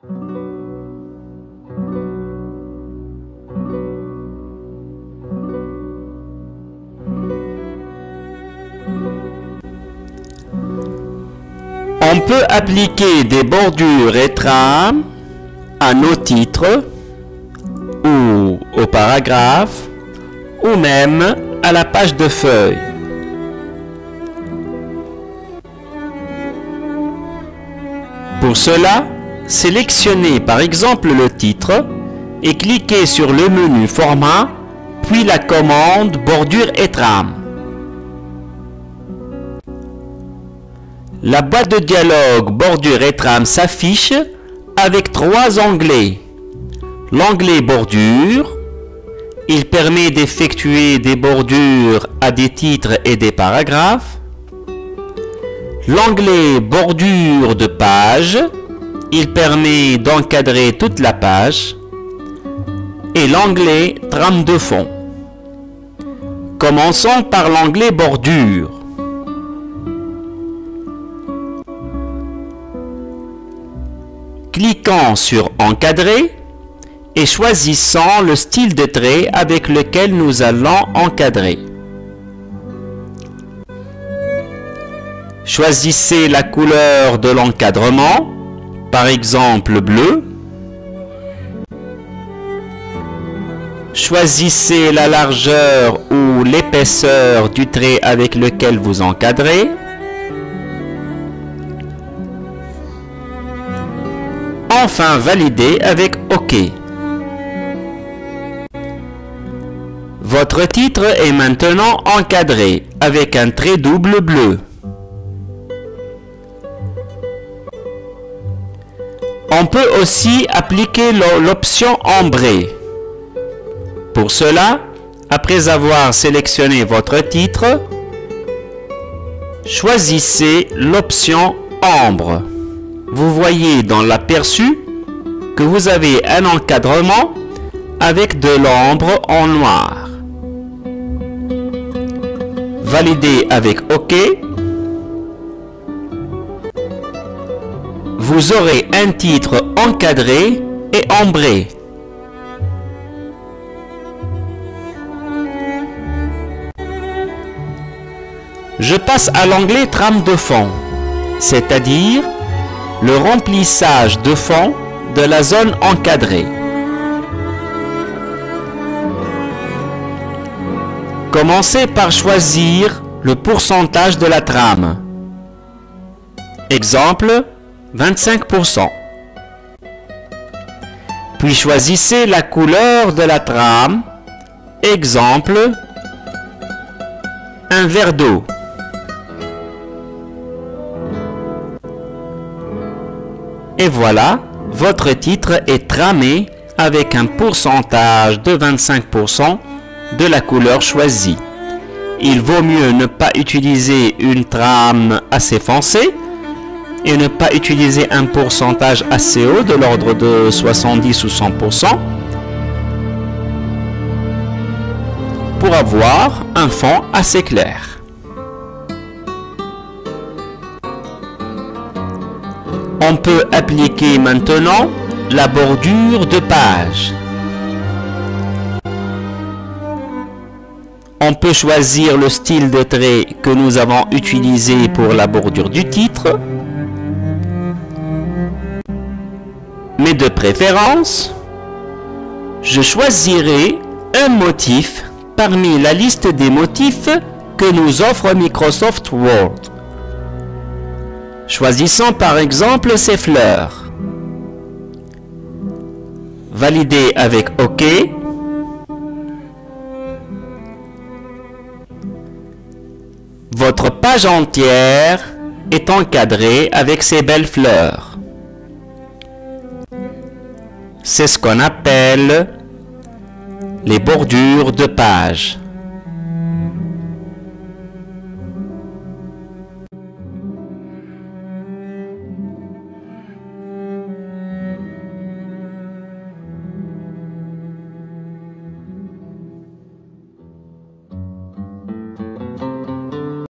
On peut appliquer des bordures et trames à nos titres ou au paragraphe ou même à la page de feuille. Pour cela, sélectionnez par exemple le titre et cliquez sur le menu Format, puis la commande Bordure et trame. La boîte de dialogue Bordure et trame s'affiche avec 3 onglets. L'onglet Bordure, il permet d'effectuer des bordures à des titres et des paragraphes. L'onglet Bordure de page, il permet d'encadrer toute la page. Et l'onglet Trame de fond. Commençons par l'onglet Bordure. Cliquons sur Encadrer et choisissons le style de trait avec lequel nous allons encadrer. Choisissez la couleur de l'encadrement, par exemple bleu. Choisissez la largeur ou l'épaisseur du trait avec lequel vous encadrez. Enfin, validez avec OK. Votre titre est maintenant encadré avec un trait double bleu. On peut aussi appliquer l'option ombrée. Pour cela, après avoir sélectionné votre titre, choisissez l'option Ombre. Vous voyez dans l'aperçu que vous avez un encadrement avec de l'ombre en noir. Validez avec OK. Vous aurez un titre encadré et ombré. Je passe à l'onglet Trame de fond, c'est-à-dire le remplissage de fond de la zone encadrée. Commencez par choisir le pourcentage de la trame. Exemple, 25%. Puis choisissez la couleur de la trame. Exemple, un verre d'eau. Et voilà, votre titre est tramé avec un pourcentage de 25% de la couleur choisie. Il vaut mieux ne pas utiliser une trame assez foncée et ne pas utiliser un pourcentage assez haut de l'ordre de 70 ou 100% pour avoir un fond assez clair. On peut appliquer maintenant la bordure de page. On peut choisir le style de trait que nous avons utilisé pour la bordure du titre. Mais de préférence, je choisirai un motif parmi la liste des motifs que nous offre Microsoft Word. Choisissons par exemple ces fleurs. Validez avec OK. Votre page entière est encadrée avec ces belles fleurs. C'est ce qu'on appelle les bordures de page.